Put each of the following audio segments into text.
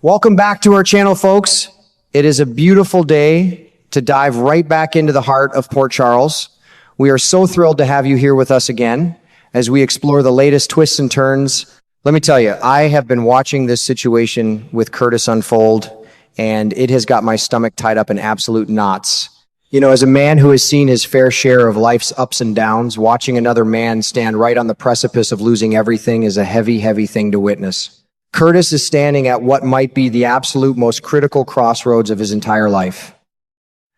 Welcome back to our channel, folks. It is a beautiful day to dive right back into the heart of Port Charles. We are so thrilled to have you here with us again as we explore the latest twists and turns. Let me tell you, I have been watching this situation with Curtis unfold, and it has got my stomach tied up in absolute knots. You know, as a man who has seen his fair share of life's ups and downs, watching another man stand right on the precipice of losing everything is a heavy, heavy thing to witness. Curtis is standing at what might be the absolute most critical crossroads of his entire life.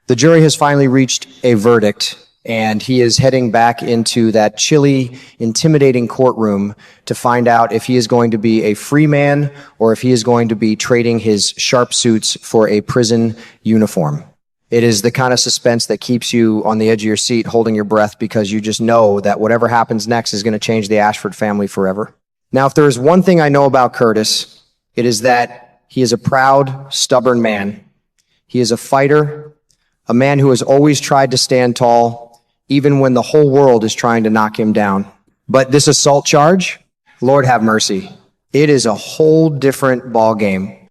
The jury has finally reached a verdict, and he is heading back into that chilly, intimidating courtroom to find out if he is going to be a free man or if he is going to be trading his sharp suits for a prison uniform. It is the kind of suspense that keeps you on the edge of your seat, holding your breath, because you just know that whatever happens next is going to change the Ashford family forever. Now, if there is one thing I know about Curtis, it is that he is a proud, stubborn man. He is a fighter, a man who has always tried to stand tall, even when the whole world is trying to knock him down. But this assault charge, Lord have mercy, it is a whole different ballgame.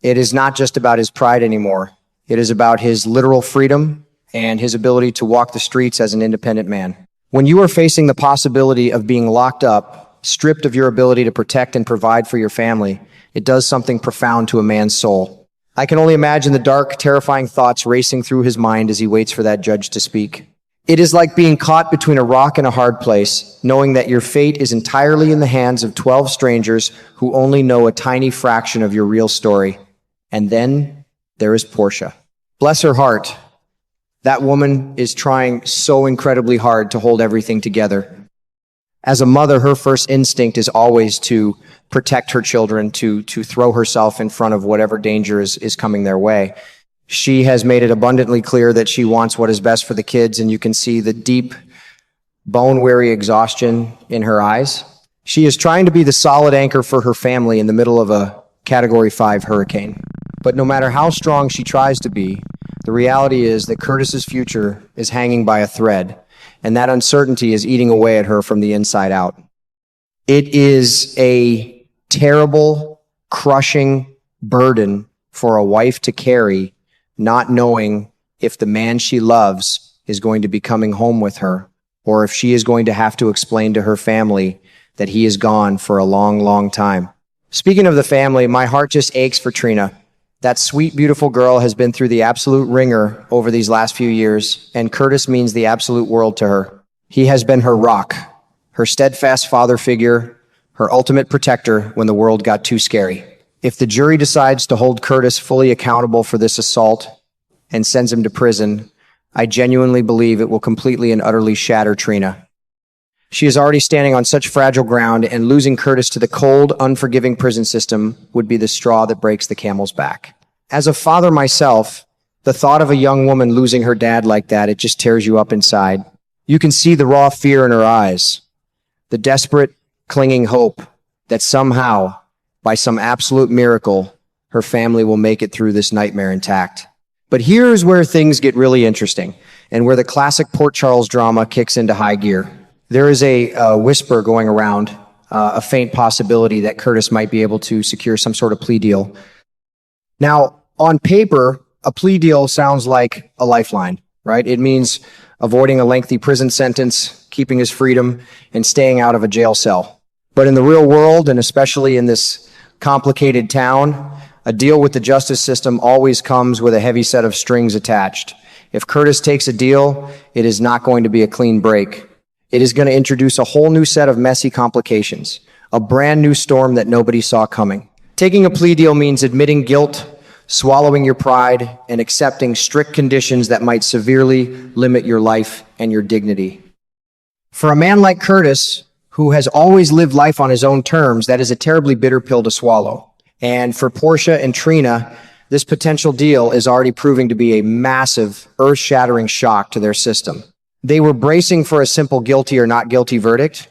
It is not just about his pride anymore. It is about his literal freedom and his ability to walk the streets as an independent man. When you are facing the possibility of being locked up, stripped of your ability to protect and provide for your family, it does something profound to a man's soul. I can only imagine the dark, terrifying thoughts racing through his mind as he waits for that judge to speak. It is like being caught between a rock and a hard place, knowing that your fate is entirely in the hands of 12 strangers who only know a tiny fraction of your real story. And then there is Portia. Bless her heart. That woman is trying so incredibly hard to hold everything together. As a mother, her first instinct is always to protect her children, to throw herself in front of whatever danger is coming their way. She has made it abundantly clear that she wants what is best for the kids, and you can see the deep, bone-weary exhaustion in her eyes. She is trying to be the solid anchor for her family in the middle of a Category 5 hurricane. But no matter how strong she tries to be, the reality is that Curtis's future is hanging by a thread, and that uncertainty is eating away at her from the inside out. It is a terrible, crushing burden for a wife to carry, not knowing if the man she loves is going to be coming home with her, or if she is going to have to explain to her family that he is gone for a long, long time. Speaking of the family, my heart just aches for Trina. That sweet, beautiful girl has been through the absolute ringer over these last few years, and Curtis means the absolute world to her. He has been her rock, her steadfast father figure, her ultimate protector when the world got too scary. If the jury decides to hold Curtis fully accountable for this assault and sends him to prison, I genuinely believe it will completely and utterly shatter Trina. She is already standing on such fragile ground, and losing Curtis to the cold, unforgiving prison system would be the straw that breaks the camel's back. As a father myself, the thought of a young woman losing her dad like that, it just tears you up inside. You can see the raw fear in her eyes, the desperate, clinging hope that somehow, by some absolute miracle, her family will make it through this nightmare intact. But here's where things get really interesting, and where the classic Port Charles drama kicks into high gear. There is a whisper going around, a faint possibility that Curtis might be able to secure some sort of plea deal. Now, on paper, a plea deal sounds like a lifeline, right? It means avoiding a lengthy prison sentence, keeping his freedom, and staying out of a jail cell. But in the real world, and especially in this complicated town, a deal with the justice system always comes with a heavy set of strings attached. If Curtis takes a deal, it is not going to be a clean break. It is going to introduce a whole new set of messy complications, a brand new storm that nobody saw coming. Taking a plea deal means admitting guilt, swallowing your pride, and accepting strict conditions that might severely limit your life and your dignity. For a man like Curtis, who has always lived life on his own terms, that is a terribly bitter pill to swallow. And for Portia and Trina, this potential deal is already proving to be a massive, earth-shattering shock to their system. They were bracing for a simple guilty or not guilty verdict,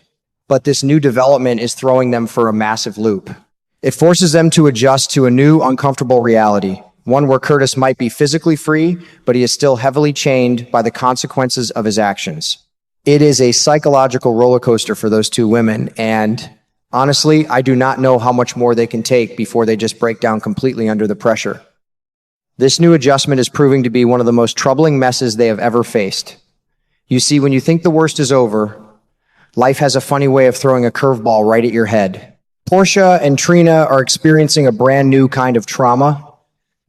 but this new development is throwing them for a massive loop. It forces them to adjust to a new, uncomfortable reality, one where Curtis might be physically free, but he is still heavily chained by the consequences of his actions. It is a psychological roller coaster for those two women, and Honestly, I do not know how much more they can take before they just break down completely under the pressure. This new adjustment is proving to be one of the most troubling messes they have ever faced. You see, when you think the worst is over, life has a funny way of throwing a curveball right at your head. Portia and Trina are experiencing a brand new kind of trauma,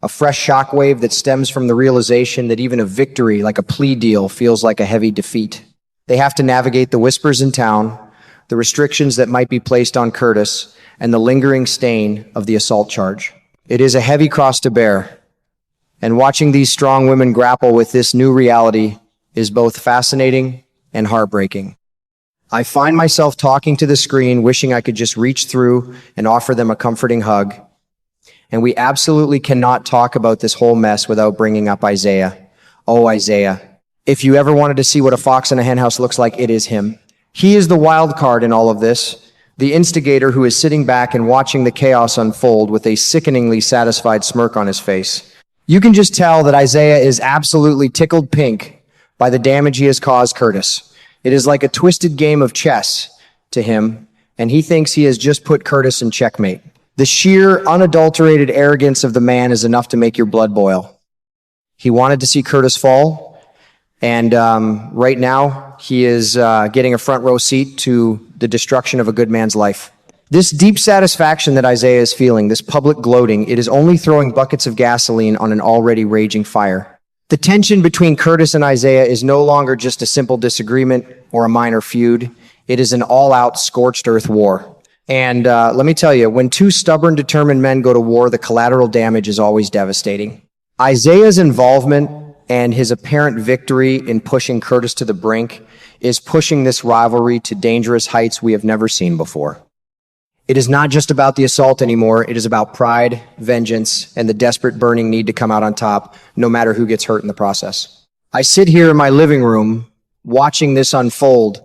a fresh shockwave that stems from the realization that even a victory, like a plea deal, feels like a heavy defeat. They have to navigate the whispers in town, the restrictions that might be placed on Curtis, and the lingering stain of the assault charge. It is a heavy cross to bear, and watching these strong women grapple with this new reality is both fascinating and heartbreaking. I find myself talking to the screen, wishing I could just reach through and offer them a comforting hug. And we absolutely cannot talk about this whole mess without bringing up Isaiah. Oh, Isaiah. If you ever wanted to see what a fox in a henhouse looks like, it is him. He is the wild card in all of this, the instigator who is sitting back and watching the chaos unfold with a sickeningly satisfied smirk on his face. You can just tell that Isaiah is absolutely tickled pink by the damage he has caused Curtis. It is like a twisted game of chess to him, and he thinks he has just put Curtis in checkmate. The sheer, unadulterated arrogance of the man is enough to make your blood boil. He wanted to see Curtis fall, and right now he is getting a front row seat to the destruction of a good man's life. This deep satisfaction that Isaiah is feeling, this public gloating, it is only throwing buckets of gasoline on an already raging fire. The tension between Curtis and Isaiah is no longer just a simple disagreement or a minor feud. It is an all-out scorched earth war. And let me tell you, when two stubborn, determined men go to war, the collateral damage is always devastating. Isaiah's involvement and his apparent victory in pushing Curtis to the brink is pushing this rivalry to dangerous heights we have never seen before. It is not just about the assault anymore. It is about pride, vengeance, and the desperate burning need to come out on top, no matter who gets hurt in the process. I sit here in my living room watching this unfold,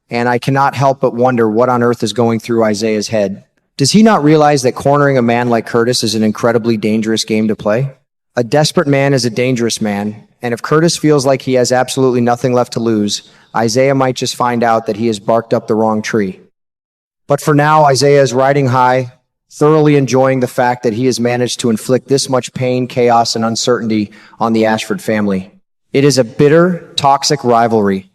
and I cannot help but wonder what on earth is going through Isaiah's head. Does he not realize that cornering a man like Curtis is an incredibly dangerous game to play? A desperate man is a dangerous man, and if Curtis feels like he has absolutely nothing left to lose, Isaiah might just find out that he has barked up the wrong tree. But for now, Isaiah is riding high, thoroughly enjoying the fact that he has managed to inflict this much pain, chaos, and uncertainty on the Ashford family. It is a bitter, toxic rivalry,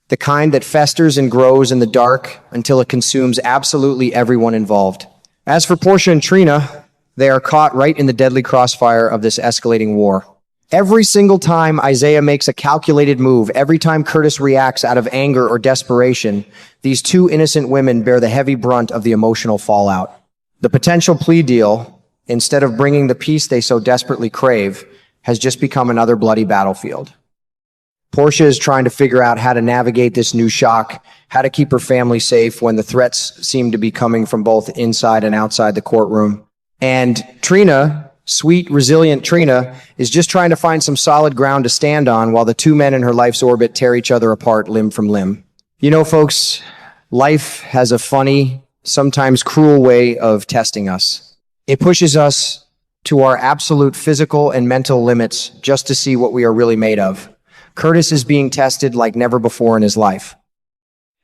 the kind that festers and grows in the dark until it consumes absolutely everyone involved. As for Portia and Trina, they are caught right in the deadly crossfire of this escalating war. Every single time Isaiah makes a calculated move, every time Curtis reacts out of anger or desperation, these two innocent women bear the heavy brunt of the emotional fallout. The potential plea deal, instead of bringing the peace they so desperately crave, has just become another bloody battlefield. Portia is trying to figure out how to navigate this new shock, how to keep her family safe when the threats seem to be coming from both inside and outside the courtroom. And Trina, sweet, resilient Trina, is just trying to find some solid ground to stand on while the two men in her life's orbit tear each other apart limb from limb. You know, folks, life has a funny, sometimes cruel way of testing us. It pushes us to our absolute physical and mental limits just to see what we are really made of. Curtis is being tested like never before in his life.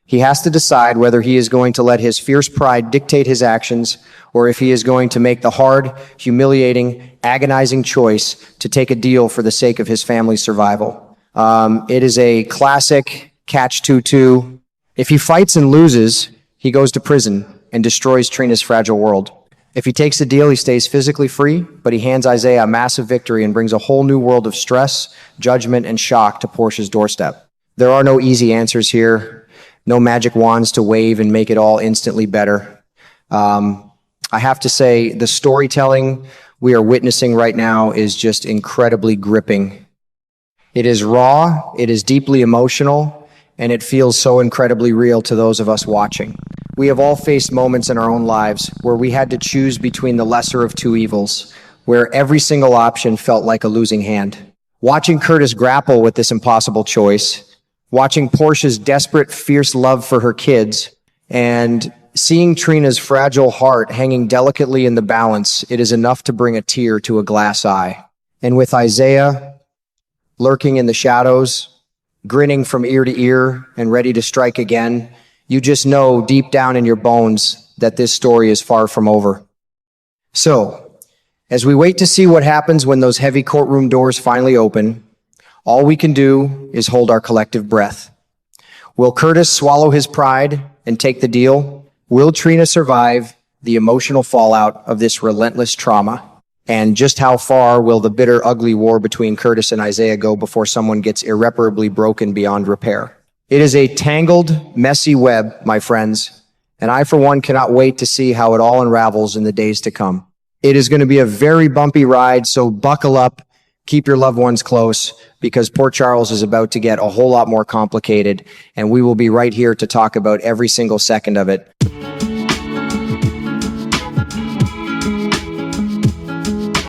He has to decide whether he is going to let his fierce pride dictate his actions or if he is going to make the hard, humiliating, agonizing choice to take a deal for the sake of his family's survival. It is a classic catch-22. If he fights and loses, he goes to prison and destroys Trina's fragile world. If he takes the deal, he stays physically free, but he hands Isaiah a massive victory and brings a whole new world of stress, judgment, and shock to Portia's doorstep. There are no easy answers here. No magic wands to wave and make it all instantly better. I have to say, the storytelling we are witnessing right now is just incredibly gripping. It is raw, it is deeply emotional, and it feels so incredibly real to those of us watching. We have all faced moments in our own lives where we had to choose between the lesser of two evils, where every single option felt like a losing hand. Watching Curtis grapple with this impossible choice, watching Portia's desperate, fierce love for her kids, and seeing Trina's fragile heart hanging delicately in the balance, it is enough to bring a tear to a glass eye. And with Isaiah lurking in the shadows, grinning from ear to ear and ready to strike again, you just know deep down in your bones that this story is far from over. So, as we wait to see what happens when those heavy courtroom doors finally open, all we can do is hold our collective breath. Will Curtis swallow his pride and take the deal? Will Trina survive the emotional fallout of this relentless trauma? And just how far will the bitter, ugly war between Curtis and Isaiah go before someone gets irreparably broken beyond repair? It is a tangled, messy web, my friends, and I, for one, cannot wait to see how it all unravels in the days to come. It is going to be a very bumpy ride, so buckle up, keep your loved ones close, because Port Charles is about to get a whole lot more complicated, and we will be right here to talk about every single second of it.